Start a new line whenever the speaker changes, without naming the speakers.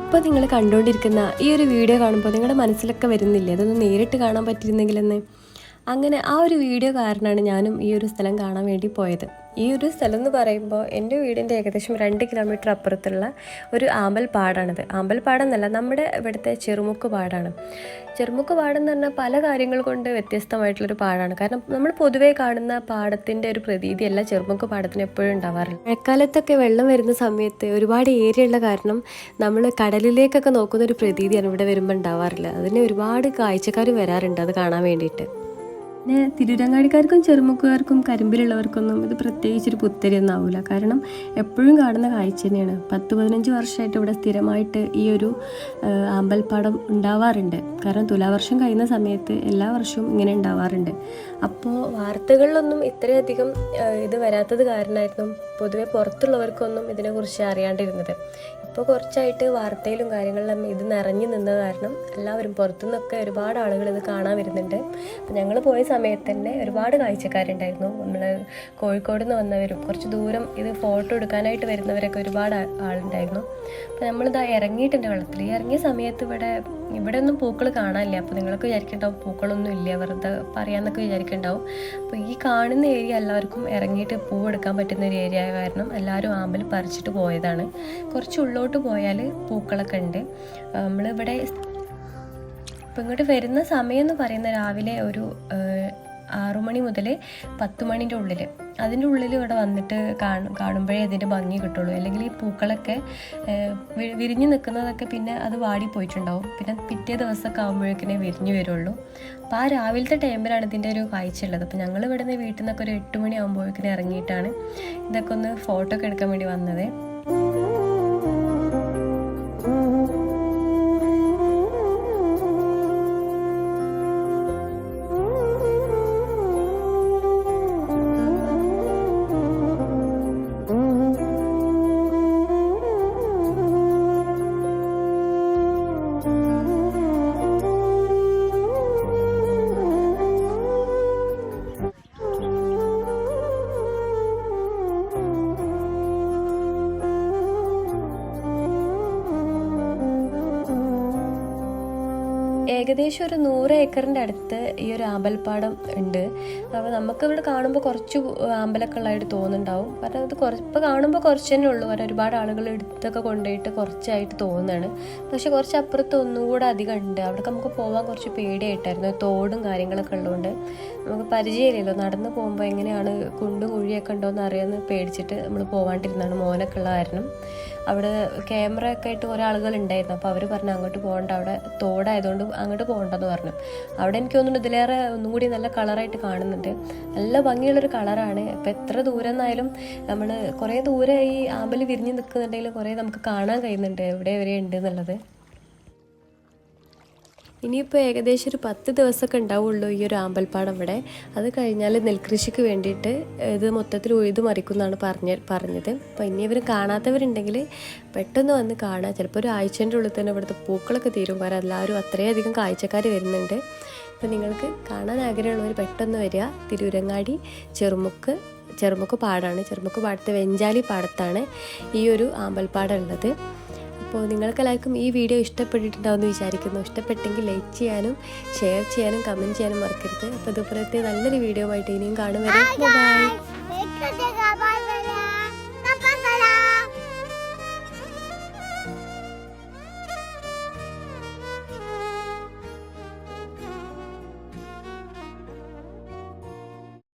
ഇപ്പോൾ നിങ്ങൾ കണ്ടുകൊണ്ടിരിക്കുന്ന ഈ ഒരു വീഡിയോ കാണുമ്പോൾ നിങ്ങളുടെ മനസ്സിലൊക്കെ വരുന്നില്ലേ അതൊന്ന് നേരിട്ട് കാണാൻ പറ്റിയിരുന്നെങ്കിലെന്ന്. അങ്ങനെ ആ ഒരു വീഡിയോ കാരണമാണ് ഞാനും ഈ ഒരു സ്ഥലം കാണാൻ വേണ്ടി പോയത്. ഈ ഒരു സ്ഥലം എന്ന് പറയുമ്പോൾ എൻ്റെ വീടിൻ്റെ ഏകദേശം 2 കിലോമീറ്റർ അപ്പുറത്തുള്ള ഒരു ആമ്പൽപ്പാടാണിത്. ആമ്പൽപ്പാടം എന്നല്ല, നമ്മുടെ ഇവിടുത്തെ ചെറുമുക്ക് പാടാണ്. ചെറുമുക്ക് പാടം എന്ന് പറഞ്ഞാൽ പല കാര്യങ്ങൾ കൊണ്ട് വ്യത്യസ്തമായിട്ടുള്ളൊരു പാടാണ്. കാരണം നമ്മൾ പൊതുവേ കാണുന്ന പാടത്തിൻ്റെ ഒരു പ്രതീതിയല്ല ചെറുമുക്ക് പാടത്തിന് എപ്പോഴും ഉണ്ടാവാറില്ല. മഴക്കാലത്തൊക്കെ വെള്ളം വരുന്ന സമയത്ത് ഒരുപാട് ഏരിയ ഉള്ള കാരണം നമ്മൾ കടലിലേക്കൊക്കെ നോക്കുന്ന ഒരു പ്രതീതിയാണ് ഇവിടെ വരുമ്പോൾ ഉണ്ടാവാറില്ല. അതിന് ഒരുപാട് കാഴ്ചക്കാർ വരാറുണ്ട് അത് കാണാൻ വേണ്ടിയിട്ട്. പിന്നെ തിരൂരങ്ങാടിക്കാർക്കും ചെറുമുക്കുകാർക്കും കരിമ്പിലുള്ളവർക്കൊന്നും ഇത് പ്രത്യേകിച്ചൊരു പുത്തരിയൊന്നും ആവില്ല. കാരണം എപ്പോഴും കാണുന്ന കാഴ്ച തന്നെയാണ്. 10-15 വർഷമായിട്ട് ഇവിടെ സ്ഥിരമായിട്ട് ഈ ഒരു ആമ്പൽപ്പാടം ഉണ്ടാവാറുണ്ട്. കാരണം തുലാവർഷം കഴിയുന്ന സമയത്ത് എല്ലാ വർഷവും ഇങ്ങനെ ഉണ്ടാവാറുണ്ട്. അപ്പോൾ വാർത്തകളിലൊന്നും ഇത്രയധികം ഇത് വരാത്തത് കാരണമായിരുന്നു പൊതുവെ പുറത്തുള്ളവർക്കൊന്നും ഇതിനെക്കുറിച്ച് അറിയാണ്ടിരുന്നത്. ഇപ്പോൾ കുറച്ചായിട്ട് വാർത്തയിലും കാര്യങ്ങളിലും ഇത് നിറഞ്ഞു നിന്നത് കാരണം എല്ലാവരും പുറത്തുനിന്നൊക്കെ ഒരുപാട് ആളുകൾ ഇത് കാണാൻ വരുന്നുണ്ട്. അപ്പോൾ ഞങ്ങൾ പോയ സമയത്ത് തന്നെ ഒരുപാട് കാഴ്ചക്കാരുണ്ടായിരുന്നു. നമ്മൾ കോഴിക്കോട് നിന്ന് വന്നവരും കുറച്ച് ദൂരം ഇത് ഫോട്ടോ എടുക്കാനായിട്ട് വരുന്നവരൊക്കെ ഒരുപാട് ആളുണ്ടായിരുന്നു. അപ്പോൾ നമ്മളിതാ ഇറങ്ങിയിട്ടുണ്ട് വെള്ളത്തിൽ. ഈ ഇറങ്ങിയ സമയത്ത് ഇവിടെ ഒന്നും പൂക്കൾ കാണാനില്ല. അപ്പോൾ നിങ്ങൾക്ക് വിചാരിക്കുന്നുണ്ടാവും പൂക്കളൊന്നും ഇല്ല, വെറുതെ പറയാമെന്നൊക്കെ വിചാരിക്കുന്നുണ്ടാവും. അപ്പോൾ ഈ കാണുന്ന ഏരിയ എല്ലാവർക്കും ഇറങ്ങിയിട്ട് പൂവെടുക്കാൻ പറ്റുന്ന ഒരു ഏരിയ ആയ കാരണം എല്ലാവരും ആമ്പൽ പറിച്ചിട്ട് പോയതാണ്. കുറച്ച് ഉള്ളോട്ട് പോയാൽ പൂക്കളൊക്കെ ഉണ്ട്. നമ്മളിവിടെ ഇപ്പം ഇങ്ങോട്ട് വരുന്ന സമയം എന്ന് പറയുന്ന രാവിലെ ഒരു 6 മണി മുതൽ 10 മണിൻ്റെ ഉള്ളിൽ, അതിൻ്റെ ഉള്ളിൽ ഇവിടെ വന്നിട്ട് കാണുമ്പോഴേ അതിൻ്റെ ഭംഗി കിട്ടുള്ളൂ. അല്ലെങ്കിൽ ഈ പൂക്കളൊക്കെ വിരിഞ്ഞ് നിൽക്കുന്നതൊക്കെ പിന്നെ അത് വാടിപ്പോയിട്ടുണ്ടാവും. പിന്നെ പിറ്റേ ദിവസമൊക്കെ ആകുമ്പോഴേക്കിനെ വിരിഞ്ഞ് വരുള്ളൂ. അപ്പോൾ ആ രാവിലത്തെ ടൈമിലാണ് ഇതിൻ്റെ ഒരു കാഴ്ച ഉള്ളത്. അപ്പോൾ ഞങ്ങൾ ഇവിടെ നിന്ന് വീട്ടിൽ നിന്നൊക്കെ ഒരു 8 മണി ആകുമ്പോഴേക്കിനെ ഇറങ്ങിയിട്ടാണ് ഇതൊക്കെ ഒന്ന് ഫോട്ടോ ഒക്കെ എടുക്കാൻ വേണ്ടി വന്നത്. ഏകദേശം ഒരു 100 ഏക്കറിൻ്റെ അടുത്ത് ഈ ഒരു ആമ്പൽപ്പാടം ഉണ്ട്. അപ്പോൾ നമുക്കിവിടെ കാണുമ്പോൾ കുറച്ച് ആമ്പലൊക്കെ ഉള്ളതായിട്ട് തോന്നുന്നുണ്ടാവും. കാരണം ഇത് ഇപ്പോൾ കാണുമ്പോൾ കുറച്ച് തന്നെ ഉള്ളൂ. കാരണം ഒരുപാട് ആളുകൾ എടുത്തൊക്കെ കൊണ്ടുപോയിട്ട് കുറച്ചായിട്ട് തോന്നുന്നതാണ്. പക്ഷെ കുറച്ച് അപ്പുറത്ത് ഒന്നും കൂടെ അധികം ഉണ്ട്. അവിടെ നമുക്ക് പോകാൻ കുറച്ച് പേടിയായിട്ടായിരുന്നു. തോടും കാര്യങ്ങളൊക്കെ ഉള്ളതുകൊണ്ട് നമുക്ക് പരിചയമില്ലല്ലോ. നടന്ന് പോകുമ്പോൾ എങ്ങനെയാണ് കുണ്ടും കുഴിയൊക്കെ ഉണ്ടോയെന്ന് അറിയാമെന്ന് പേടിച്ചിട്ട് നമ്മൾ പോകാണ്ടിരുന്നാണ്. മോനൊക്കെ ഉള്ള കാരണം അവിടെ ക്യാമറ ഒക്കെ ആയിട്ട് കുറേ ആളുകൾ ഉണ്ടായിരുന്നു. അപ്പോൾ അവർ പറഞ്ഞു അങ്ങോട്ട് പോകണ്ട, അവിടെ തോടായതുകൊണ്ട് അങ്ങോട്ട് പോകണ്ടെന്ന് പറഞ്ഞു. അവിടെ എനിക്ക് തോന്നുന്നു ഇതിലേറെ ഒന്നും കൂടി നല്ല കളറായിട്ട് കാണുന്നുണ്ട്. നല്ല ഭംഗിയുള്ളൊരു കളറാണ്. ഇപ്പോൾ എത്ര ദൂരം എന്നായാലും നമ്മൾ കുറേ ദൂരെ ഈ ആമ്പൽ വിരിഞ്ഞ് നിൽക്കുന്നുണ്ടെങ്കിൽ കുറേ നമുക്ക് കാണാൻ കഴിയുന്നുണ്ട് എവിടെ വരെ ഉണ്ട് എന്നുള്ളത്. ഇനിയിപ്പോൾ ഏകദേശം ഒരു 10 ദിവസമൊക്കെ ഉണ്ടാവുള്ളൂ ഈ ഒരു ആമ്പൽപ്പാടം ഇവിടെ. അത് കഴിഞ്ഞാൽ നെൽകൃഷിക്ക് വേണ്ടിയിട്ട് ഇത് മൊത്തത്തിൽ ഉഴുതു മറിക്കുമെന്നാണ് പറഞ്ഞത്. അപ്പോൾ ഇനി ഇവർ കാണാത്തവരുണ്ടെങ്കിൽ പെട്ടെന്ന് വന്ന് കാണാം. ചിലപ്പോൾ ഒരു ആഴ്ചൻ്റെ ഉള്ളിൽ തന്നെ ഇവിടുത്തെ പൂക്കളൊക്കെ തീരും. കാരണം എല്ലാവരും അത്രയധികം കാഴ്ചക്കാർ വരുന്നുണ്ട്. അപ്പോൾ നിങ്ങൾക്ക് കാണാൻ ആഗ്രഹമുള്ളവർ പെട്ടെന്ന് വരിക. തിരൂരങ്ങാടി ചെറുമുക്ക് പാടാണ്. ചെറുമുക്ക് പാടത്തെ വെഞ്ചാലി പാടത്താണ് ഈ ഒരു ആമ്പൽപ്പാടം ഉള്ളത്. അപ്പോൾ നിങ്ങൾക്കെല്ലാവർക്കും ഈ വീഡിയോ ഇഷ്ടപ്പെട്ടിട്ടുണ്ടാവുമെന്ന് വിചാരിക്കുന്നു. ഇഷ്ടപ്പെട്ടെങ്കിൽ ലൈക്ക് ചെയ്യാനും ഷെയർ ചെയ്യാനും കമൻറ്റ് ചെയ്യാനും മറക്കരുത്. അപ്പോൾ ഇതുപോലത്തെ നല്ലൊരു വീഡിയോ ആയിട്ട് ഇനിയും കാണും വരെ ബൈ.